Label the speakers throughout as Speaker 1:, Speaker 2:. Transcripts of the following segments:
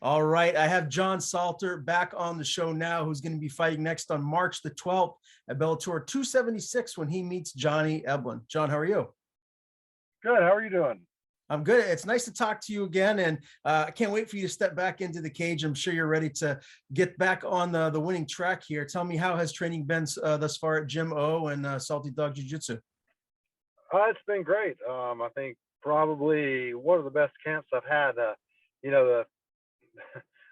Speaker 1: All right, I have John Salter back on the show now, who's going to be fighting next on March the 12th at Bellator 276 when he meets Johnny Eblen. John, how are you?
Speaker 2: Good. How are you doing?
Speaker 1: I'm good. It's nice to talk to you again, and I can't wait for you to step back into the cage. I'm sure you're ready to get back on the winning track here. Tell me, how has training been thus far at Gym O and Salty Dog Jiu-Jitsu?
Speaker 2: It's been great. I think probably one of the best camps I've had. You know, the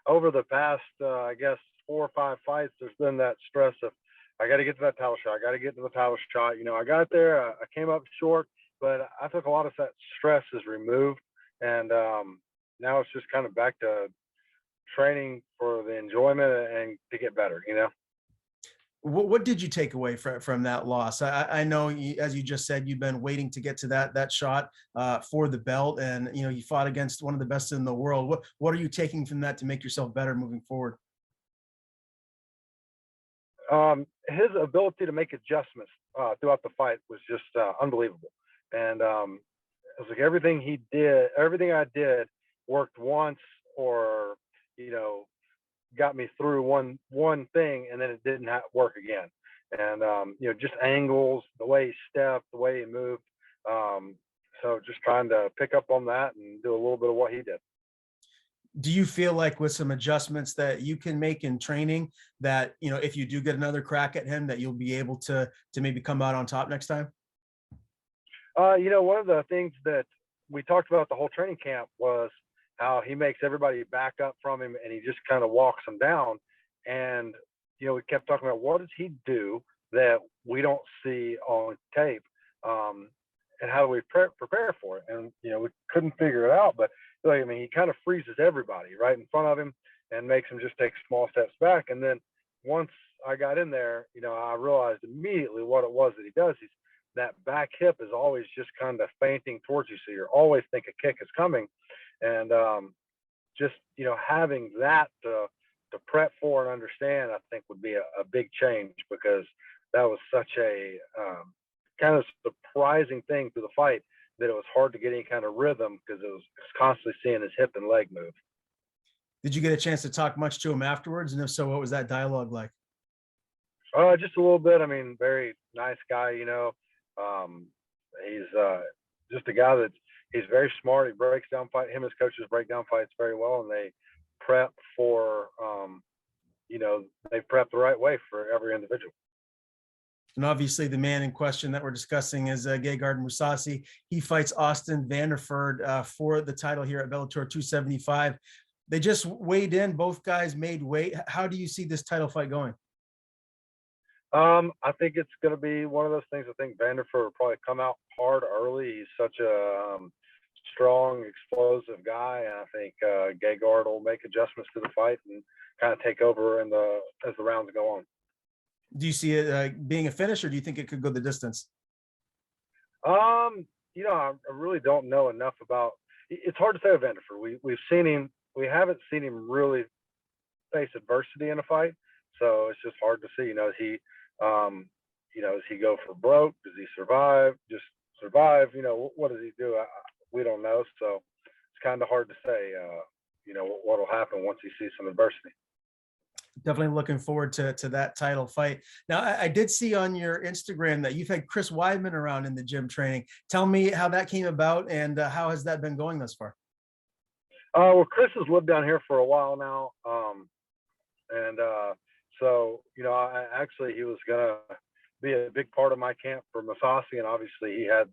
Speaker 2: over the past, I guess, 4 or 5 fights, there's been that stress of I got to get to that title shot. I got to get to the title shot. I got there. I came up short, but I took a lot of that stress is removed, and now it's just kind of back to training for the enjoyment and to get better.
Speaker 1: What did you take away from that loss? I know, as you just said, you've been waiting to get to that shot for the belt, and you fought against one of the best in the world. What are you taking from that to make yourself better moving forward?
Speaker 2: His ability to make adjustments throughout the fight was just unbelievable, and it was like everything he did, everything I did worked once, or you know got me through one thing, and then it didn't work again. And just angles, the way he stepped, the way he moved. So just trying to pick up on that and do a little bit of what he did.
Speaker 1: Do you feel like with some adjustments that you can make in training that, if you do get another crack at him, that you'll be able to maybe come out on top next time?
Speaker 2: One of the things that we talked about the whole training camp was how he makes everybody back up from him, and he just kind of walks them down. And we kept talking about what does he do that we don't see on tape, and how do we prepare for it? And we couldn't figure it out. But he kind of freezes everybody right in front of him and makes him just take small steps back. And then once I got in there, I realized immediately what it was that he does. That back hip is always just kind of fainting towards you, so you're always think a kick is coming. And just having that to prep for and understand, I think would be a big change, because that was such a kind of surprising thing through the fight that it was hard to get any kind of rhythm, because it was constantly seeing his hip and leg move.
Speaker 1: Did you get a chance to talk much to him afterwards? And if so, what was that dialogue like?
Speaker 2: Just a little bit. Very nice guy. He's just a guy that he's very smart. He breaks down fight. Him and his coaches break down fights very well, and they prep for they prep the right way for every individual.
Speaker 1: And obviously, the man in question that we're discussing is Gegard Mousasi. He fights Austin Vanderford for the title here at Bellator 275. They just weighed in. Both guys made weight. How do you see this title fight going?
Speaker 2: I think it's going to be one of those things. I think Vanderford will probably come out hard early. He's such a strong, explosive guy, and I think Gegard will make adjustments to the fight and kind of take over as the rounds go on.
Speaker 1: Do you see it being a finish, or do you think it could go the distance?
Speaker 2: I really don't know enough about. It's hard to say with Vanderford. We've seen him. We haven't seen him really face adversity in a fight, so it's just hard to see. Does he go for broke? Does he survive? Just survive? What does he do? We don't know, so it's kind of hard to say. What will happen once he sees some adversity.
Speaker 1: Definitely looking forward to that title fight. Now, I did see on your Instagram that you've had Chris Weidman around in the gym training. Tell me how that came about, and how has that been going thus far?
Speaker 2: Well, Chris has lived down here for a while now, and so he was gonna be a big part of my camp for Mousasi, and obviously he had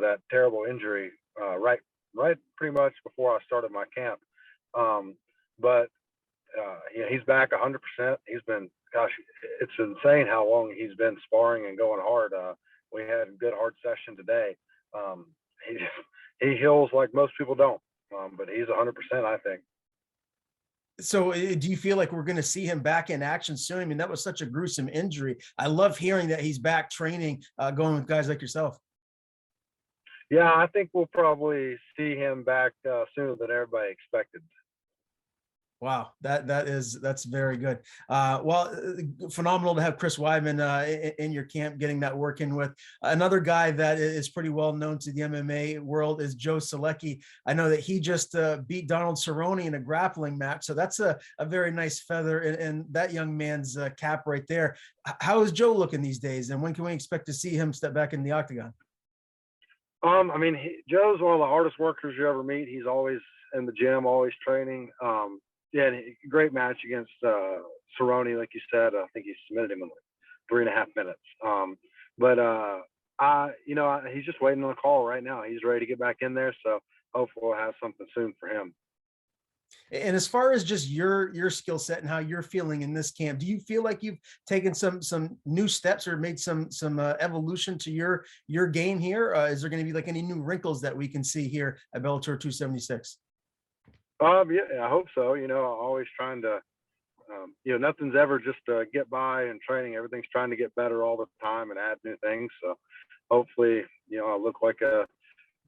Speaker 2: that terrible injury right pretty much before I started my camp, but he's back 100%. He's been, gosh, it's insane how long he's been sparring and going hard. We had a good hard session today. He heals like most people don't, but he's 100%, I think.
Speaker 1: So do you feel like we're going to see him back in action soon? That was such a gruesome injury. I love hearing that he's back training, going with guys like yourself.
Speaker 2: Yeah, I think we'll probably see him back sooner than everybody expected.
Speaker 1: Wow, that's very good. Phenomenal to have Chris Weidman in your camp, getting that work in with. Another guy that is pretty well known to the MMA world is Joe Salecki. I know that he just beat Donald Cerrone in a grappling match, so that's a very nice feather in that young man's cap right there. How is Joe looking these days, and when can we expect to see him step back in the octagon?
Speaker 2: I mean, Joe's one of the hardest workers you ever meet. He's always in the gym, always training. Yeah, great match against Cerrone, like you said. I think he submitted him in like 3.5 minutes. He's just waiting on a call right now. He's ready to get back in there, so hopefully we'll have something soon for him.
Speaker 1: And as far as just your skill set and how you're feeling in this camp, do you feel like you've taken some new steps or made some evolution to your game here? Is there going to be like any new wrinkles that we can see here at Bellator 276?
Speaker 2: Yeah, I hope so. I'm always trying to, nothing's ever just to get by in training. Everything's trying to get better all the time and add new things. So hopefully, I'll look like a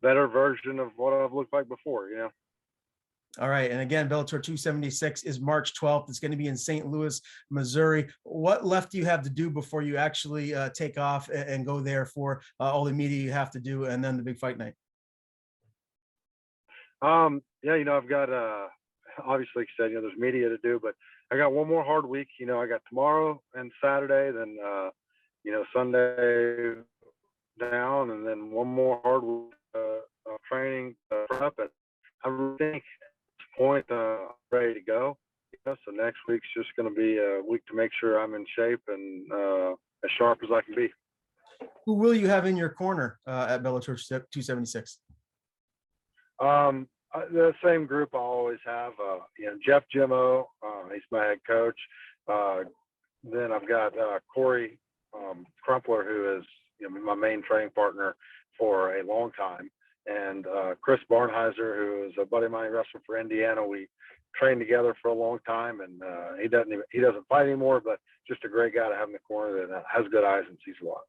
Speaker 2: better version of what I've looked like before,
Speaker 1: All right. And again, Bellator 276 is March 12th. It's going to be in St. Louis, Missouri. What left do you have to do before you actually take off and go there for all the media you have to do and then the big fight night?
Speaker 2: Yeah, I've got obviously, like you said, there's media to do, but I got one more hard week. I got tomorrow and Saturday, then Sunday down, and then one more hard week of training up. And I really think at this point I'm ready to go. So next week's just going to be a week to make sure I'm in shape and as sharp as I can be.
Speaker 1: Who will you have in your corner at Bellator 276?
Speaker 2: The same group I always have. Jeff Jimmo, he's my head coach. Then I've got Corey Crumpler, who is my main training partner for a long time, and Chris Barnheiser, who is a buddy of mine, wrestler for Indiana. We trained together for a long time, and he doesn't fight anymore, but just a great guy to have in the corner that has good eyes and sees a lot.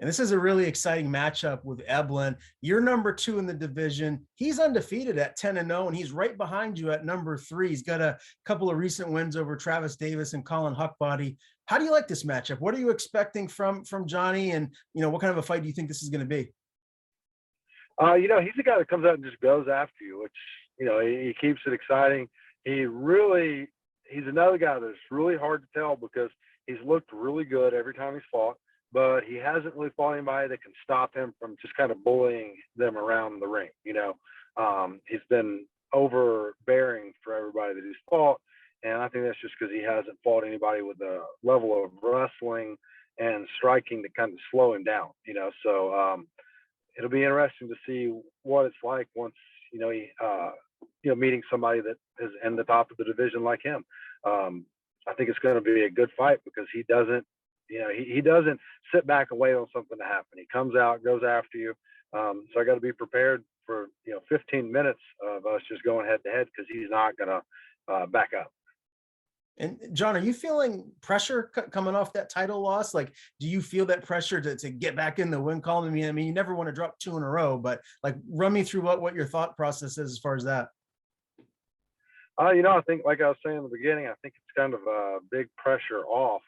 Speaker 1: And this is a really exciting matchup with Eblen. You're number 2 in the division. He's undefeated at 10-0, and he's right behind you at number 3. He's got a couple of recent wins over Travis Davis and Colin Huckbody. How do you like this matchup? What are you expecting from Johnny? And, what kind of a fight do you think this is going to be?
Speaker 2: He's the guy that comes out and just goes after you, which, he keeps it exciting. He's another guy that's really hard to tell because he's looked really good every time he's fought, but he hasn't really fought anybody that can stop him from just kind of bullying them around the ring. He's been overbearing for everybody that he's fought, and I think that's just because he hasn't fought anybody with a level of wrestling and striking to kind of slow him down. So it'll be interesting to see what it's like once meeting somebody that is in the top of the division like him. I think it's going to be a good fight because he doesn't. He doesn't sit back and wait on something to happen. He comes out, goes after you. So I got to be prepared for 15 minutes of us just going head to head because he's not going to back up.
Speaker 1: And John, are you feeling pressure coming off that title loss? Like, do you feel that pressure to get back in the win column? I mean, you never want to drop 2 in a row, but like, run me through what your thought process is as far as that.
Speaker 2: I think, like I was saying in the beginning, I think it's kind of a big pressure off.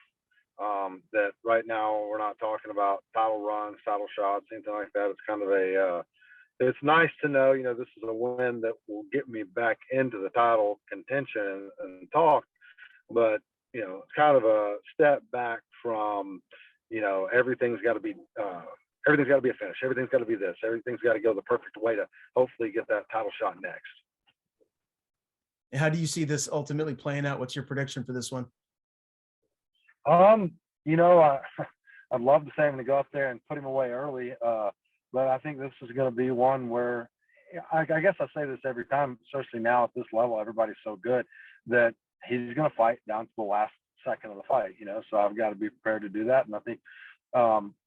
Speaker 2: That right now we're not talking about title runs, title shots, anything like that. It's kind of it's nice to know, this is a win that will get me back into the title contention and talk, but, it's kind of a step back from, everything's got to be a finish. Everything's got to be this. Everything's got to go the perfect way to hopefully get that title shot next.
Speaker 1: How do you see this ultimately playing out? What's your prediction for this one?
Speaker 2: I'd love to say him to go up there and put him away early, but I think this is going to be one where I guess I say this every time, especially now at this level, everybody's so good that he's going to fight down to the last second of the fight, so I've got to be prepared to do that. And I think,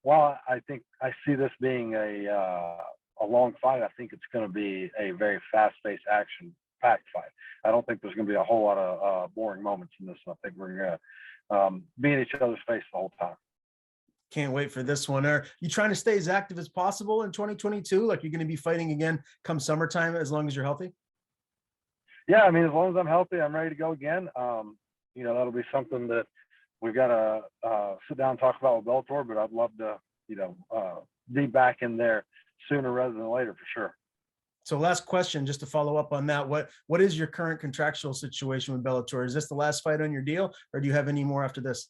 Speaker 2: while I think I see this being a long fight, I think it's going to be a very fast-paced, action-packed fight. I don't think there's going to be a whole lot of boring moments in this. I think we're going to be in each other's face the whole time.
Speaker 1: Can't wait for this one. Are you trying to stay as active as possible in 2022? Like, you're going to be fighting again come summertime as long as you're healthy?
Speaker 2: Yeah, I mean, as long as I'm healthy, I'm ready to go again. You know, that'll be something that we've got to sit down and talk about with Bellator, but I'd love to, you know, be back in there sooner rather than later for sure.
Speaker 1: So last question, just to follow up on that, what is your current contractual situation with Bellator? Is this the last fight on your deal, or do you have any more after this?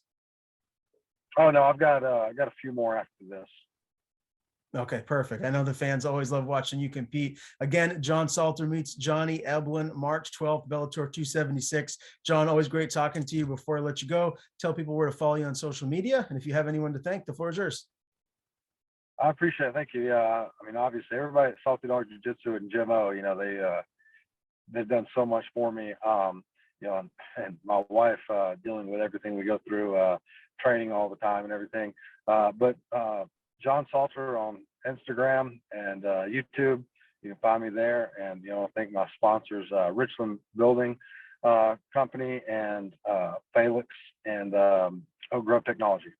Speaker 2: Oh no, I've got a few more after this.
Speaker 1: Okay, perfect. I know the fans always love watching you compete. Again, John Salter meets Johnny Eblen, March 12th, Bellator 276. John, always great talking to you. Before I let you go, tell people where to follow you on social media. And if you have anyone to thank, the floor is yours.
Speaker 2: I appreciate it. Thank you. Yeah, I mean, obviously, everybody at Salty Dog Jiu-Jitsu and Jim O, you know, they've done so much for me. You know, and my wife dealing with everything we go through, training all the time and everything. But John Salter on Instagram and YouTube, you can find me there. And you know, I thank my sponsors, Richland Building Company and Felix and Oak Grove Technology.